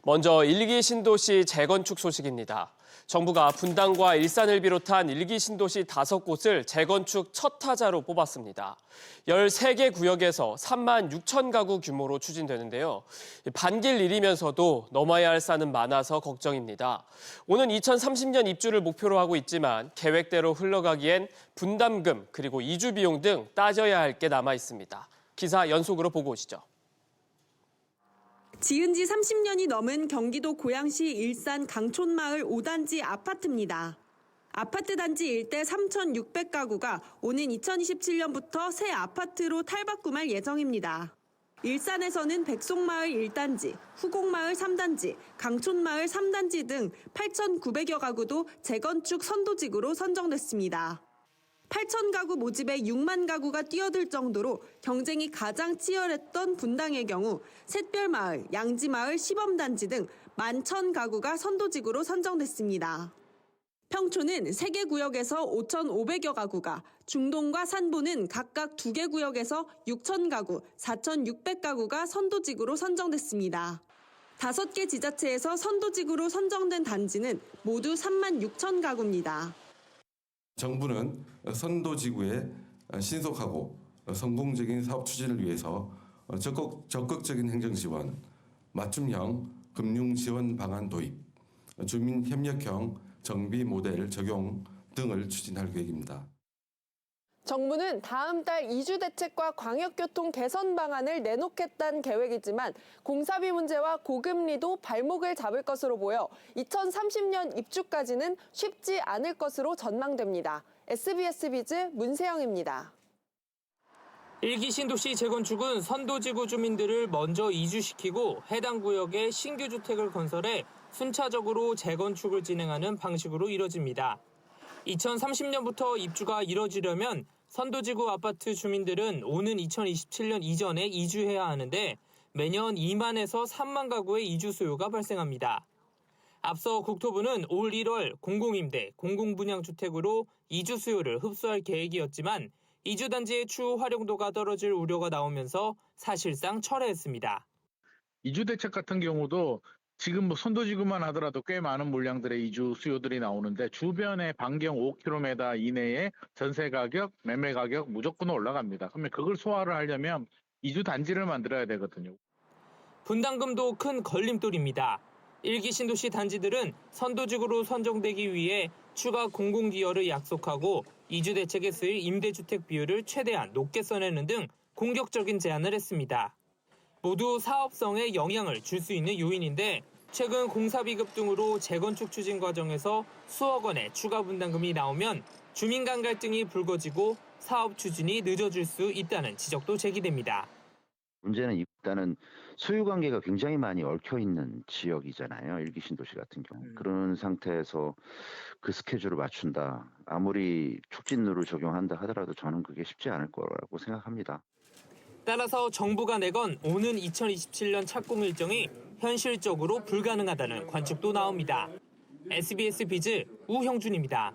먼저 1기 신도시 재건축 소식입니다. 정부가 분당과 일산을 비롯한 1기 신도시 5곳을 재건축 첫 타자로 뽑았습니다. 13개 구역에서 3만 6천 가구 규모로 추진되는데요. 반길 일이면서도 넘어야 할 산은 많아서 걱정입니다. 오는 2030년 입주를 목표로 하고 있지만 계획대로 흘러가기엔 분담금 그리고 이주 비용 등 따져야 할 게 남아 있습니다. 기사 연속으로 보고 오시죠. 지은 지 30년이 넘은 경기도 고양시 일산 강촌마을 5단지 아파트입니다. 아파트 단지 일대 3,600가구가 오는 2027년부터 새 아파트로 탈바꿈할 예정입니다. 일산에서는 백송마을 1단지, 후곡마을 3단지, 강촌마을 3단지 등 8,900여 가구도 재건축 선도지구로 선정됐습니다. 8,000가구 모집에 6만 가구가 뛰어들 정도로 경쟁이 가장 치열했던 분당의 경우 샛별마을, 양지마을, 시범단지 등 11,000가구가 선도지구로 선정됐습니다. 평촌은 3개 구역에서 5,500여 가구가, 중동과 산보는 각각 2개 구역에서 6,000가구, 4,600가구가 선도지구로 선정됐습니다. 5개 지자체에서 선도지구로 선정된 단지는 모두 3만 6천 가구입니다. 정부는 선도지구의 신속하고 성공적인 사업 추진을 위해서 적극적인 행정지원, 맞춤형 금융지원 방안 도입, 주민협력형 정비 모델 적용 등을 추진할 계획입니다. 정부는 다음 달 이주 대책과 광역교통 개선 방안을 내놓겠다는 계획이지만 공사비 문제와 고금리도 발목을 잡을 것으로 보여 2030년 입주까지는 쉽지 않을 것으로 전망됩니다. SBS 비즈 문세영입니다. 1기 신도시 재건축은 선도지구 주민들을 먼저 이주시키고 해당 구역에 신규 주택을 건설해 순차적으로 재건축을 진행하는 방식으로 이뤄집니다. 2030년부터 입주가 이뤄지려면 선도지구 아파트 주민들은 오는 2027년 이전에 이주해야 하는데 매년 2만에서 3만 가구의 이주 수요가 발생합니다. 앞서 국토부는 올 1월 공공임대, 공공분양주택으로 이주 수요를 흡수할 계획이었지만 이주단지의 추후 활용도가 떨어질 우려가 나오면서 사실상 철회했습니다. 이주대책 같은 경우도 지금 선도지구만 하더라도 꽤 많은 물량들의 이주 수요들이 나오는데 주변의 반경 5km 이내에 전세 가격, 매매 가격 무조건 올라갑니다. 그러면 그걸 소화를 하려면 이주 단지를 만들어야 되거든요. 분담금도 큰 걸림돌입니다. 1기 신도시 단지들은 선도지구로 선정되기 위해 추가 공공기여를 약속하고 이주 대책에 쓰일 임대주택 비율을 최대한 높게 써내는 등 공격적인 제안을 했습니다. 모두 사업성에 영향을 줄 수 있는 요인인데 최근 공사비급 등으로 재건축 추진 과정에서 수억 원의 추가 분담금이 나오면 주민 간 갈등이 불거지고 사업 추진이 늦어질 수 있다는 지적도 제기됩니다. 문제는 일단은 소유 관계가 굉장히 많이 얽혀 있는 지역이잖아요. 1기 신도시 같은 경우. 그런 상태에서 그 스케줄을 맞춘다. 아무리 촉진룰을 적용한다 하더라도 저는 그게 쉽지 않을 거라고 생각합니다. 따라서 정부가 내건 오는 2027년 착공 일정이 현실적으로 불가능하다는 관측도 나옵니다. SBS 비즈 우형준입니다.